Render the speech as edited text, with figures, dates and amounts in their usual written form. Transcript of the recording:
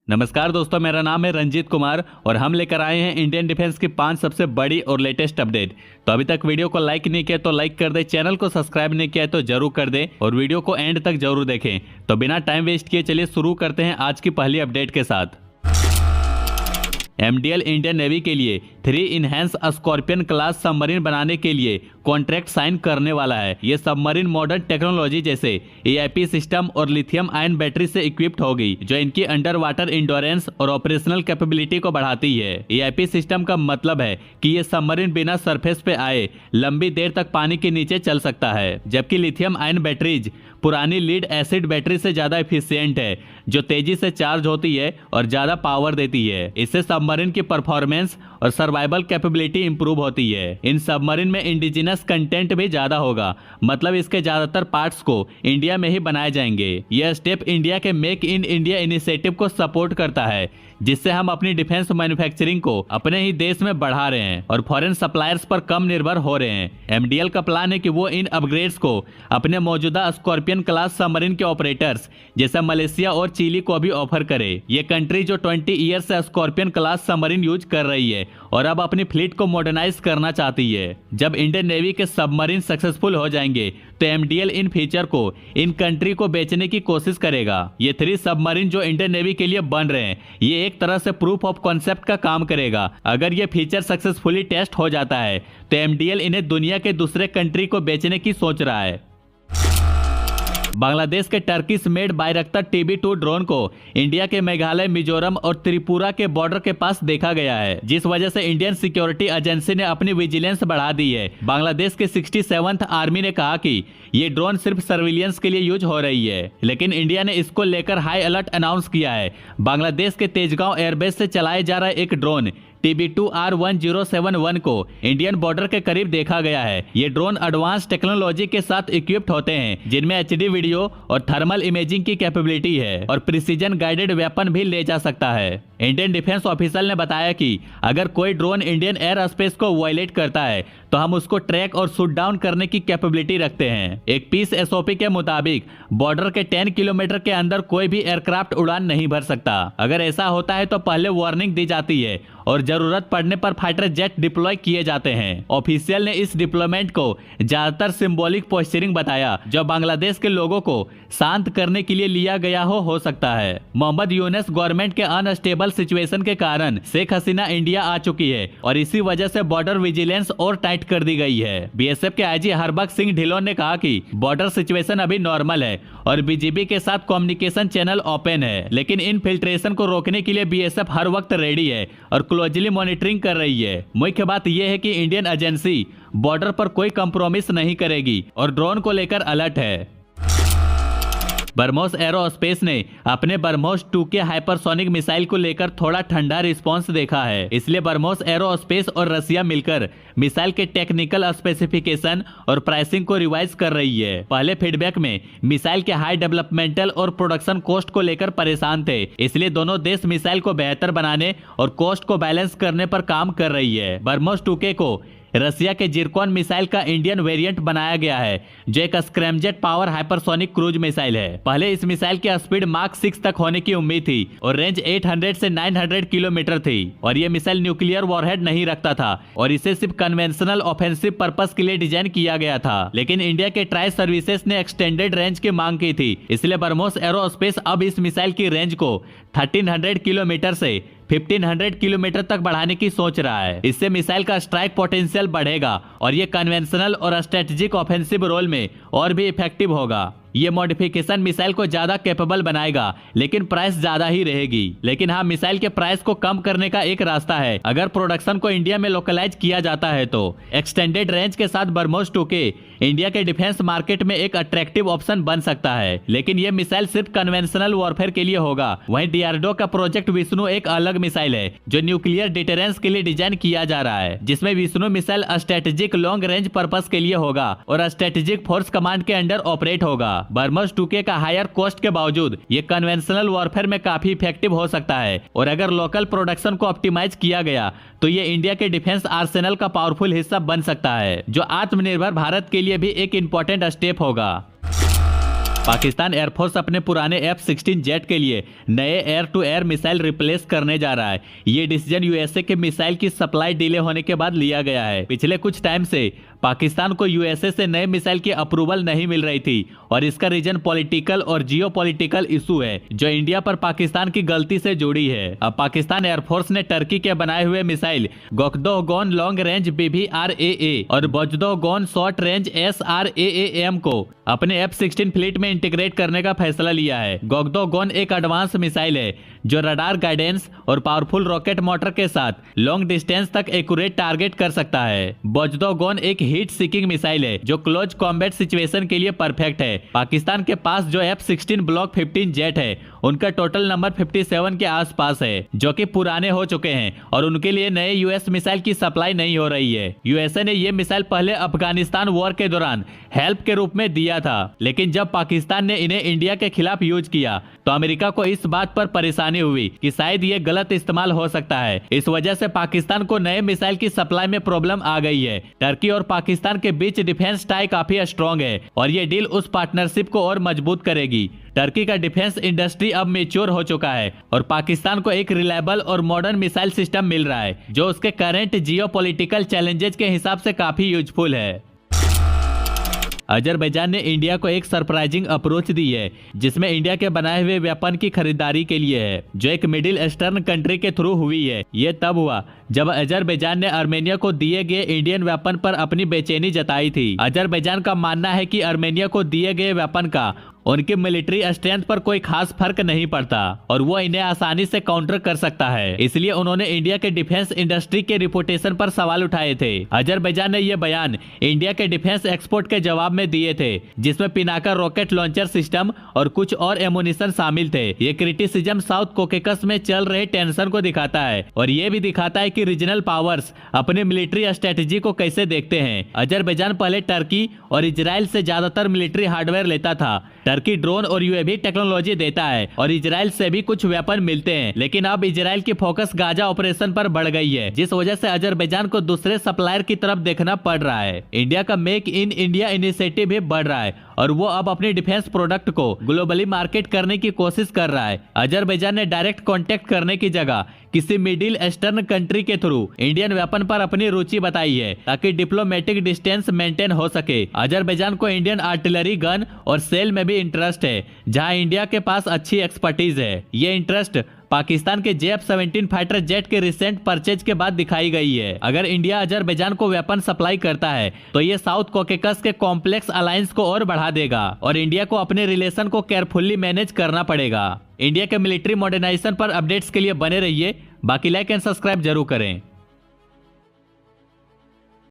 नमस्कार दोस्तों, मेरा नाम है रंजीत कुमार और हम लेकर आए हैं इंडियन डिफेंस की 5 सबसे बड़ी और लेटेस्ट अपडेट। तो अभी तक वीडियो को लाइक नहीं किया तो लाइक कर दें, चैनल को सब्सक्राइब नहीं किया तो जरूर कर दें और वीडियो को एंड तक जरूर देखें। तो बिना टाइम वेस्ट किए चलिए शुरू करते हैं आज की पहली अपडेट के साथ। एमडीएल इंडियन नेवी के लिए 3 इनहैंस स्कॉर्पियन क्लास सबमरीन बनाने के लिए कॉन्ट्रैक्ट साइन करने वाला है। ये सबमरीन मॉडर्न टेक्नोलॉजी जैसे एआईपी सिस्टम और लिथियम आयन बैटरी से इक्विप्ड होगी, जो इनकी अंडर वाटर इंड्योरेंस और ऑपरेशनल कैपेबिलिटी को बढ़ाती है। एआईपी सिस्टम का मतलब है कि ये सबमरीन बिना सरफेस पे आए लंबी देर तक पानी के नीचे चल सकता है, जबकि लिथियम आयन बैटरीज पुरानी लीड एसिड बैटरी से ज्यादा एफिशिएंट है, जो तेजी से चार्ज होती है और ज्यादा पावर देती है। इससे सबमरीन की परफॉर्मेंस और सर्वाइवल कैपेबिलिटी इंप्रूव होती है। इन सबमरीन में इंडिजिनस कंटेंट भी ज्यादा होगा, मतलब इसके ज्यादातर पार्ट्स को इंडिया में ही बनाए जाएंगे। यह स्टेप इंडिया के मेक इन इंडिया इनिशिएटिव को सपोर्ट करता है, जिससे हम अपनी डिफेंस मैन्युफैक्चरिंग को अपने ही देश में बढ़ा रहे हैं और फॉरेन सप्लायर्स पर कम निर्भर हो रहे हैं। एमडीएल का प्लान है कि वो इन अपग्रेड्स को अपने मौजूदा स्कॉर्पियन क्लास सबमरीन के ऑपरेटर्स जैसे मलेशिया और चिली को भी ऑफर करे। ये कंट्री जो 20 ईयर से स्कॉर्पियन क्लास सबमरीन यूज कर रही है और अब अपनी फ्लीट को मॉडर्नाइज करना चाहती है। जब इंडियन नेवी के सबमरीन सक्सेसफुल हो जाएंगे तो एमडीएल इन फीचर को इन कंट्री को बेचने की कोशिश करेगा। ये 3 सबमरीन जो इंडियन नेवी के लिए बन रहे हैं, ये एक तरह से प्रूफ ऑफ कॉन्सेप्ट का काम करेगा। अगर ये फीचर सक्सेसफुली टेस्ट हो जाता है तो एमडीएल इन्हें दुनिया के दूसरे कंट्री को बेचने की सोच रहा है। बांग्लादेश के टर्किश मेड बायरक्तर TB2 ड्रोन को इंडिया के मेघालय, मिजोरम और त्रिपुरा के बॉर्डर के पास देखा गया है, जिस वजह से इंडियन सिक्योरिटी एजेंसी ने अपनी विजिलेंस बढ़ा दी है। बांग्लादेश के 67th आर्मी ने कहा कि ये ड्रोन सिर्फ सर्विलियंस के लिए यूज हो रही है, लेकिन इंडिया ने इसको लेकर हाई अलर्ट अनाउंस किया है। बांग्लादेश के तेजगांव एयरबेस से चलाए जा रहा एक ड्रोन TB2R1071 को इंडियन बॉर्डर के करीब देखा गया है। ये ड्रोन एडवांस टेक्नोलॉजी के साथ इक्विप्ड होते हैं, जिनमें HD वीडियो और थर्मल इमेजिंग की कैपेबिलिटी है और प्रिसीजन गाइडेड वेपन भी ले जा सकता है। इंडियन डिफेंस ऑफिसर ने बताया कि अगर कोई ड्रोन इंडियन एयर स्पेस को वायलेट करता है तो हम उसको ट्रैक और शूट डाउन करने की कैपेबिलिटी रखते हैं। एक पीस SOP के मुताबिक बॉर्डर के 10 किलोमीटर के अंदर कोई भी एयरक्राफ्ट उड़ान नहीं भर सकता। अगर ऐसा होता है तो पहले वार्निंग दी जाती है और जरूरत पड़ने पर फाइटर जेट डिप्लॉय किए जाते हैं। ऑफिशियल ने इस डिप्लॉयमेंट को ज्यादातर सिंबॉलिक पोस्चरिंग बताया, जो बांग्लादेश के लोगों को शांत करने के लिए लिया गया हो सकता है। मोहम्मद यूनुस गवर्नमेंट के अनस्टेबल सिचुएशन के कारण शेख हसीना इंडिया आ चुकी है और इसी वजह से बॉर्डर विजिलेंस और टाइट कर दी गई है। बीएसएफ के आईजी हरबख्श सिंह ढिल्लों ने कहा कि बॉर्डर सिचुएशन अभी नॉर्मल है और बीजीबी के साथ कम्युनिकेशन चैनल ओपन है, लेकिन इनफिल्ट्रेशन को रोकने के लिए बीएसएफ हर वक्त रेडी है और क्लोजली मॉनिटरिंग कर रही है। मुख्य बात यह है कि इंडियन एजेंसी बॉर्डर पर कोई कंप्रोमिस नहीं करेगी और ड्रोन को लेकर अलर्ट है। ब्रह्मोस एरोस्पेस ने अपने ब्रह्मोस 2K हाइपरसोनिक मिसाइल को लेकर थोड़ा ठंडा रिस्पांस देखा है, इसलिए ब्रह्मोस एरोस्पेस और रसिया मिलकर मिसाइल के टेक्निकल स्पेसिफिकेशन और प्राइसिंग को रिवाइज कर रही है। पहले फीडबैक में मिसाइल के हाई डेवलपमेंटल और प्रोडक्शन कॉस्ट को लेकर परेशान थे, इसलिए दोनों देश मिसाइल को बेहतर बनाने और कॉस्ट को बैलेंस करने पर काम कर रही है। ब्रह्मोस 2K को रसिया के जिरकॉन मिसाइल का इंडियन वेरिएंट बनाया गया है, जो एक scramjet power hypersonic cruise missile है। पहले इस मिसाइल की स्पीड मार्क 6 तक होने की उम्मीद थी और रेंज 800 से 900 किलोमीटर थी और यह मिसाइल न्यूक्लियर वॉरहेड नहीं रखता था और इसे सिर्फ कन्वेंशनल ऑफेंसिव पर्पस के लिए डिजाइन किया गया था। लेकिन इंडिया के ट्राई सर्विसेज ने एक्सटेंडेड रेंज की मांग की थी, इसलिए ब्रह्मोस एरोस्पेस अब इस मिसाइल की रेंज को 1300 किलोमीटर से 1500 किलोमीटर तक बढ़ाने की सोच रहा है। इससे मिसाइल का स्ट्राइक पोटेंशियल बढ़ेगा और ये कन्वेंशनल और स्ट्रेटेजिक ऑफेंसिव रोल में और भी इफेक्टिव होगा। ये मॉडिफिकेशन मिसाइल को ज्यादा कैपेबल बनाएगा, लेकिन प्राइस ज्यादा ही रहेगी। लेकिन हाँ, मिसाइल के प्राइस को कम करने का एक रास्ता है। अगर प्रोडक्शन को इंडिया में लोकलाइज किया जाता है तो एक्सटेंडेड रेंज के साथ ब्रह्मोस 2K इंडिया के डिफेंस मार्केट में एक अट्रैक्टिव ऑप्शन बन सकता है। लेकिन यह मिसाइल सिर्फ कन्वेंशनल वॉरफेयर के लिए होगा। वहीं डीआरडीओ का प्रोजेक्ट विष्णु एक अलग मिसाइल है, जो न्यूक्लियर डिटरेंस के लिए डिजाइन किया जा रहा है, जिसमें Vishnu missile strategic long range purpose के लिए होगा और स्ट्रेटेजिक फोर्स कमांड के अंडर ऑपरेट होगा। ब्रह्मोस 2K का हायर कॉस्ट के बावजूद ये कन्वेंशनल वॉरफेयर में काफी इफेक्टिव हो सकता है और अगर लोकल प्रोडक्शन को ऑप्टिमाइज किया गया तो ये इंडिया के डिफेंस आर्सेनल का पावरफुल हिस्सा बन सकता है, जो आत्मनिर्भर भारत के लिए भी एक इंपॉर्टेंट स्टेप होगा। पाकिस्तान एयरफोर्स अपने पुराने F-16 जेट के लिए नए air to air missile replace करने जा रहा है। ये डिसीजन यूएसए के मिसाइल की सप्लाई डिले होने के बाद लिया गया है। पिछले कुछ टाइम से पाकिस्तान को यूएसए से नए मिसाइल की अप्रूवल नहीं मिल रही थी और इसका रीजन पॉलिटिकल और जियोपॉलिटिकल इशू है जो इंडिया पर पाकिस्तान की गलती से जुड़ी है। अब पाकिस्तान एयरफोर्स ने टर्की के बनाए हुए मिसाइल गोकदोगन लॉन्ग रेंज BBRAA और बजदोगन शॉर्ट रेंज SRAAM को अपने F-16 फ्लीट में इंटीग्रेट करने का फैसला लिया है। गोकदोगन एक एडवांस मिसाइल है जो रडार गाइडेंस और पावरफुल रॉकेट मोटर के साथ लॉन्ग डिस्टेंस तक एक्यूरेट टारगेट कर सकता है। बजदोगन एक हीट सीकिंग मिसाइल है जो क्लोज कॉम्बैट सिचुएशन के लिए परफेक्ट है। पाकिस्तान के पास जो F-16 ब्लॉक 15 जेट है उनका टोटल नंबर 57 के आसपास है जो कि पुराने हो चुके हैं और उनके लिए नए यूएस मिसाइल की सप्लाई नहीं हो रही है। यूएसए ने ये मिसाइल पहले अफगानिस्तान वॉर के दौरान हेल्प के रूप में दिया था, लेकिन जब पाकिस्तान ने इन्हें इंडिया के खिलाफ यूज किया तो अमेरिका को इस बात पर परेशानी हुई कि शायद ये गलत इस्तेमाल हो सकता है। इस वजह से पाकिस्तान को नए मिसाइल की सप्लाई में प्रॉब्लम आ गई है। टर्की और पाकिस्तान के बीच डिफेंस टाई काफी स्ट्रॉन्ग है और ये डील उस पार्टनरशिप को और मजबूत करेगी। टर्की का डिफेंस इंडस्ट्री अब मेच्योर हो चुका है और पाकिस्तान को एक रिलायबल और मॉडर्न मिसाइल सिस्टम मिल रहा है जो उसके करंट जियोपॉलिटिकल चैलेंजेस के हिसाब से काफी यूजफुल है। अजरबैजान ने इंडिया को एक सरप्राइजिंग अप्रोच दी है जिसमें इंडिया के बनाए हुए वेपन की खरीदारी के लिए है जो एक मिडिल ईस्टर्न कंट्री के थ्रू हुई है। ये तब हुआ जब अजरबैजान ने आर्मेनिया को दिए गए इंडियन वेपन पर अपनी बेचैनी जताई थी। अजरबैजान का मानना है कि आर्मेनिया को दिए गए वेपन का उनके मिलिट्री स्ट्रेंथ पर कोई खास फर्क नहीं पड़ता और वो इन्हें आसानी से काउंटर कर सकता है, इसलिए उन्होंने इंडिया के डिफेंस इंडस्ट्री के रिपुटेशन पर सवाल उठाए थे। अजरबैजान ने यह बयान इंडिया के डिफेंस एक्सपोर्ट के जवाब में दिए थे जिसमें पिनाका रॉकेट लॉन्चर सिस्टम और कुछ और एमुनिशन शामिल थे। ये क्रिटिसिज्म साउथ कोकेकस में चल रहे टेंशन को दिखाता है और ये भी दिखाता है कि रीजनल पावर्स अपने मिलिट्री स्ट्रेटेजी को कैसे देखते हैं। अजरबैजान पहले टर्की और इजराइल से ज्यादातर मिलिट्री हार्डवेयर लेता था। टर्की ड्रोन और यूएवी टेक्नोलॉजी देता है और इजराइल से भी कुछ वेपन मिलते हैं, लेकिन अब इजराइल की फोकस गाजा ऑपरेशन पर बढ़ गई है जिस वजह से अजरबैजान को दूसरे सप्लायर की तरफ देखना पड़ रहा है। इंडिया का मेक इन इंडिया इनिशिएटिव भी बढ़ रहा है और वो अब अपने डिफेंस प्रोडक्ट को ग्लोबली मार्केट करने की कोशिश कर रहा है। अजरबैजान ने डायरेक्ट कांटेक्ट करने की जगह किसी मिडिल ईस्टर्न कंट्री के थ्रू इंडियन वेपन पर अपनी रुचि बताई है ताकि डिप्लोमेटिक डिस्टेंस मेंटेन हो सके। अजरबैजान को इंडियन आर्टिलरी गन और सेल में भी इंटरेस्ट है जहां इंडिया के पास अच्छी एक्सपर्टीज है। ये इंटरेस्ट पाकिस्तान के F-17 फाइटर जेट के रिसेंट परचेज के बाद दिखाई गई है। अगर इंडिया अजरबैजान को वेपन सप्लाई करता है तो ये साउथ कोकेकस के कॉम्प्लेक्स अलायंस को और बढ़ा देगा और इंडिया को अपने रिलेशन को केयरफुली मैनेज करना पड़ेगा। इंडिया के मिलिट्री मॉडर्नाइजेशन पर अपडेट्स के लिए बने रहिए। बाकी लाइक एंड सब्सक्राइब जरूर करें।